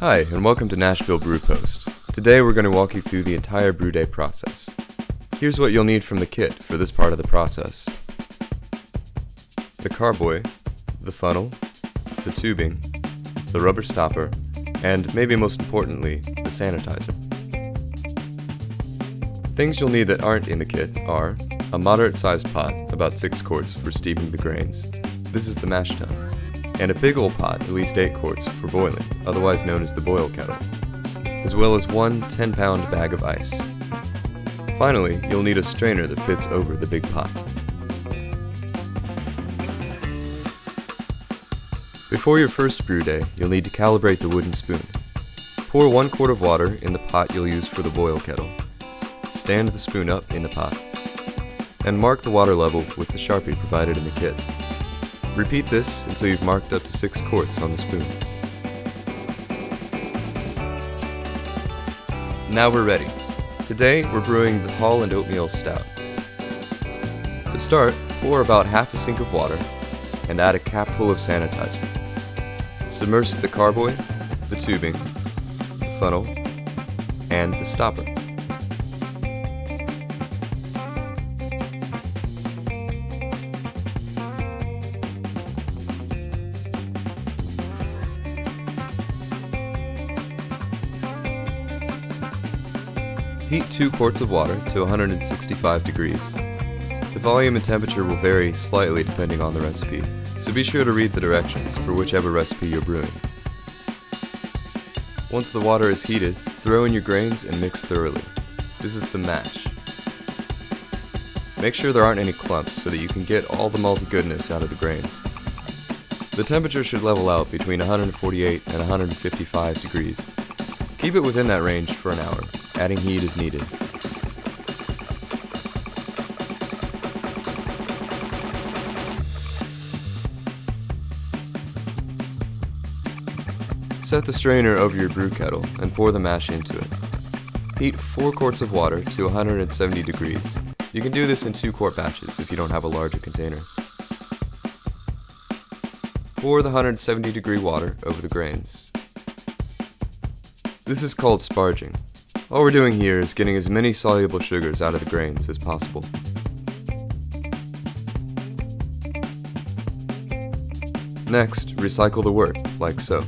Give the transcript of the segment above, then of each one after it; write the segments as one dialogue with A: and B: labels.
A: Hi, and welcome to Nashville BrewPost. Today we're going to walk you through the entire brew day process. Here's what you'll need from the kit for this part of the process. The carboy, the funnel, the tubing, the rubber stopper, and maybe most importantly, the sanitizer. Things you'll need that aren't in the kit are a moderate-sized pot, about 6 quarts, for steeping the grains. This is the mash tun. And a big old pot, at least 8 quarts, for boiling, otherwise known as the boil kettle, as well as one 10-pound bag of ice. Finally, you'll need a strainer that fits over the big pot. Before your first brew day, you'll need to calibrate the wooden spoon. Pour 1 quart of water in the pot you'll use for the boil kettle. Stand the spoon up in the pot, and mark the water level with the Sharpie provided in the kit. Repeat this until you've marked up to 6 quarts on the spoon. Now we're ready. Today we're brewing the Hall and Oatmeal Stout. To start, pour about half a sink of water and add a capful of sanitizer. Submerge the carboy, the tubing, the funnel, and the stopper. Heat 2 quarts of water to 165 degrees. The volume and temperature will vary slightly depending on the recipe, so be sure to read the directions for whichever recipe you're brewing. Once the water is heated, throw in your grains and mix thoroughly. This is the mash. Make sure there aren't any clumps so that you can get all the malty goodness out of the grains. The temperature should level out between 148 and 155 degrees. Keep it within that range for an hour, adding heat as needed. Set the strainer over your brew kettle and pour the mash into it. Heat 4 quarts of water to 170 degrees. You can do this in 2-quart batches if you don't have a larger container. Pour the 170 degree water over the grains. This is called sparging. All we're doing here is getting as many soluble sugars out of the grains as possible. Next, recycle the wort, like so.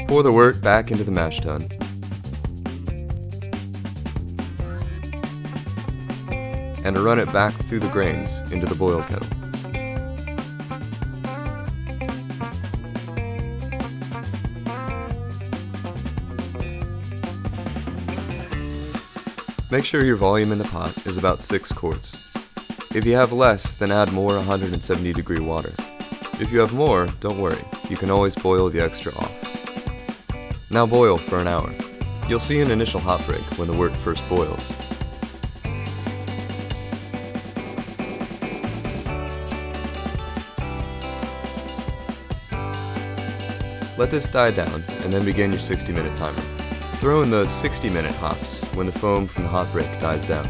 A: Pour the wort back into the mash tun. And run it back through the grains into the boil kettle. Make sure your volume in the pot is about 6 quarts. If you have less, then add more 170 degree water. If you have more, don't worry, you can always boil the extra off. Now boil for an hour. You'll see an initial hop break when the wort first boils. Let this die down and then begin your 60-minute timer. Throw in the 60-minute hops when the foam from the hop break dies down.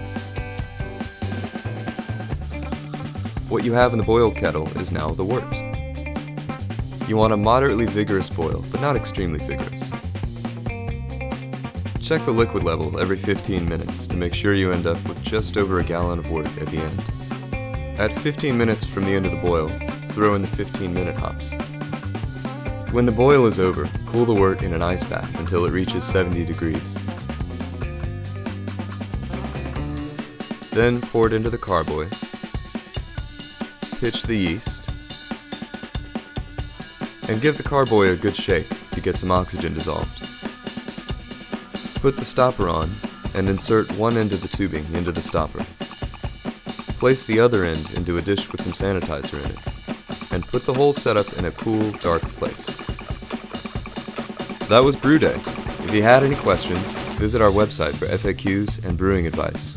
A: What you have in the boil kettle is now the wort. You want a moderately vigorous boil, but not extremely vigorous. Check the liquid level every 15 minutes to make sure you end up with just over a gallon of wort at the end. At 15 minutes from the end of the boil, throw in the 15-minute hops. When the boil is over, cool the wort in an ice bath until it reaches 70 degrees. Then pour it into the carboy, pitch the yeast, and give the carboy a good shake to get some oxygen dissolved. Put the stopper on and insert one end of the tubing into the stopper. Place the other end into a dish with some sanitizer in it, and put the whole setup in a cool, dark place. That was Brew Day. If you had any questions, visit our website for FAQs and brewing advice.